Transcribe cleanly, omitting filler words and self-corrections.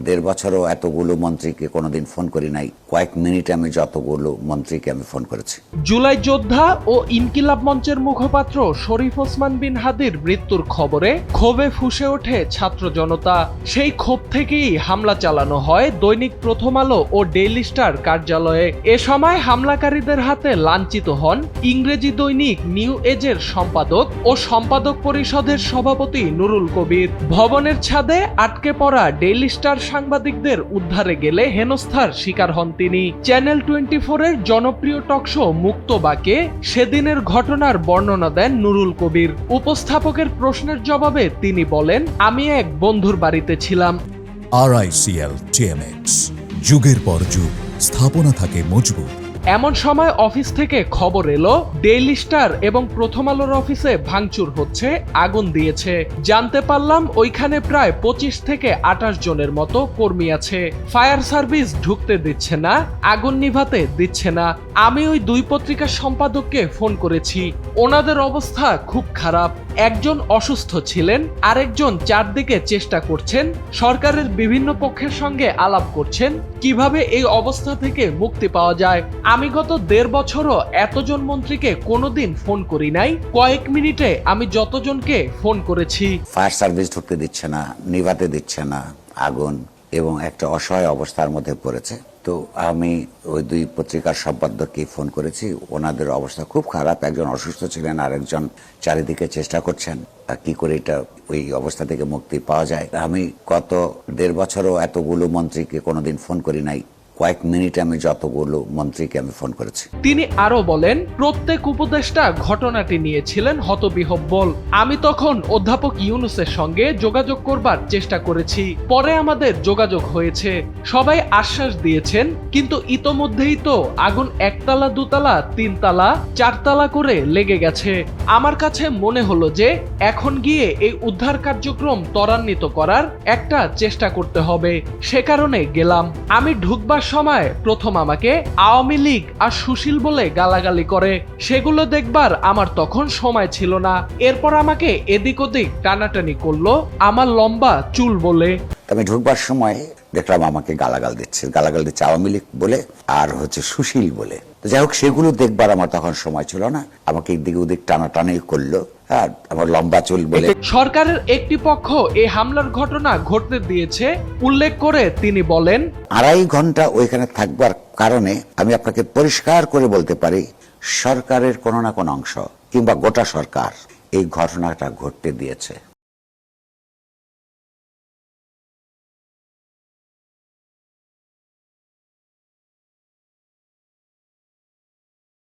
দেড় বছরও এতগুলো মন্ত্রীকে কোনোদিন ফোন করি নাই। কয়েক মিনিটে আমি যতগুলো মন্ত্রীকে আমি ফোন করেছি। জুলাই যোদ্ধা ও ইনকিলাব মঞ্চের মুখপাত্র শরীফ ওসমান বিন হাদির মৃত্যুর খবরে ক্ষোভে ফুঁসে ওঠে ছাত্র জনতা। সেই ক্ষোভ থেকেই হামলা চালানো হয় দৈনিক প্রথম আলো ও ডেইলি স্টার কার্যালয়ে। এ সময় হামলাকারীদের হাতে লাঞ্ছিত হন ইংরেজি দৈনিক নিউ এজের সম্পাদক ও সম্পাদক পরিষদের সভাপতি নুরুল কবির। ভবনের ছাদে আটকে পড়া ডেইলি স্টার সাংবাদিকদের উদ্ধারে গেলে হেনস্থার শিকার হন তিনি। চ্যানেল 24-এর জনপ্রিয় টকশো মুক্ত বাকে সেদিনের ঘটনার বর্ণনা দেন নুরুল কবির। উপস্থাপকের প্রশ্নের জবাবে তিনি বলেন, আমি এক বন্ধুর বাড়িতে ছিলাম। RICL TMX, যুগের পর যুগ স্থাপনা থাকে মজবুত। এমন সময় অফিস থেকে খবর এলো ডেইলি স্টার এবং প্রথম আলোর অফিসে ভাঙচুর হচ্ছে, আগুন দিয়েছে। জানতে পারলাম ওইখানে প্রায় 25 থেকে 28 জনের মতো কর্মী আছে। ফায়ার সার্ভিস ঢুকতে দিচ্ছে না, আগুন নিভাতে দিচ্ছে না। আমি ওই দুই পত্রিকার সম্পাদককে ফোন করেছি, ওনাদের অবস্থা খুব খারাপ। একজন অসুস্থ ছিলেন, আরেকজন চারদিকে চেষ্টা করছেন, সরকারের বিভিন্ন পক্ষের সঙ্গে আলাপ করছেন কিভাবে এই অবস্থা থেকে মুক্তি পাওয়া যায়। আমি গত 1.5 বছরও এতজন মন্ত্রীকে কোনোদিন ফোন করি নাই। কয়েক মিনিটে আমি যতজনকে ফোন করেছি। ফায়ার সার্ভিস ঢুকতে দিচ্ছে না, নিভাতে দিচ্ছে না আগুন, এবং একটা অসহায় অবস্থার মধ্যে পড়েছে। তো আমি ওই দুই পত্রিকার সম্পাদককে ফোন করেছি, ওনাদের অবস্থা খুব খারাপ। একজন অসুস্থ ছিলেন, আর একজন চারিদিকে চেষ্টা করছেন কি করে এটা ওই অবস্থা থেকে মুক্তি পাওয়া যায়। আমি গত 1.5 বছরও এতগুলো মন্ত্রীকে কোনোদিন ফোন করি নাই। কয়েক মিনিটে আমি যতগুলো মন্ত্রীকে আমি ফোন করেছি। তিনি আরো বলেন, প্রত্যেক উপদেষ্টা ঘটনাটি নিয়েছিলেন হতবিহ্বল। আমি তখন অধ্যাপক ইউনুসের সঙ্গে যোগাযোগ করবার চেষ্টা করেছি, পরে আমাদের যোগাযোগ হয়েছে। সবাই আশ্বাস দিয়েছেন, কিন্তু ইতোমধ্যেই তো আগুন 1 তলা 2 তলা 3 তলা 4 তলা করে লেগে গেছে। আমার কাছে মনে হলো যে এখন গিয়ে এই উদ্ধার কার্যক্রম ত্বরান্বিত করার একটা চেষ্টা করতে হবে। সে কারণে গেলাম। আমি ঢুকবার সময় প্রথম আমাকে আওয়ামী লীগ আর সুশীল বলে গালাগালি করে, সেগুলো দেখবার আমার তখন সময় ছিল না। এরপর আমাকে এদিক ওদিক টানাটানি করলো আমার লম্বা চুল বলে। আমি ঢুকবার সময় দেখলাম আমাকে গালাগাল দিচ্ছে আওয়ামী লীগ বলে আর সুশীল বলে। যাই হোক, সেগুলো দেখবার আমার তখন সময় ছিল না। আমাকে এদিকে ওদিক টানাটানি করলো আর আমার লম্বা চুল বলে। সরকারের একটি পক্ষ এই হামলার ঘটনা ঘটতে দিয়েছে উল্লেখ করে তিনি বলেন, 2.5 ঘন্টা ওইখানে থাকবার কারণে আমি আপনাকে পরিষ্কার করে বলতে পারি, সরকারের কোনো না কোনো অংশ কিংবা গোটা সরকার এই ঘটনাটা ঘটতে দিয়েছে।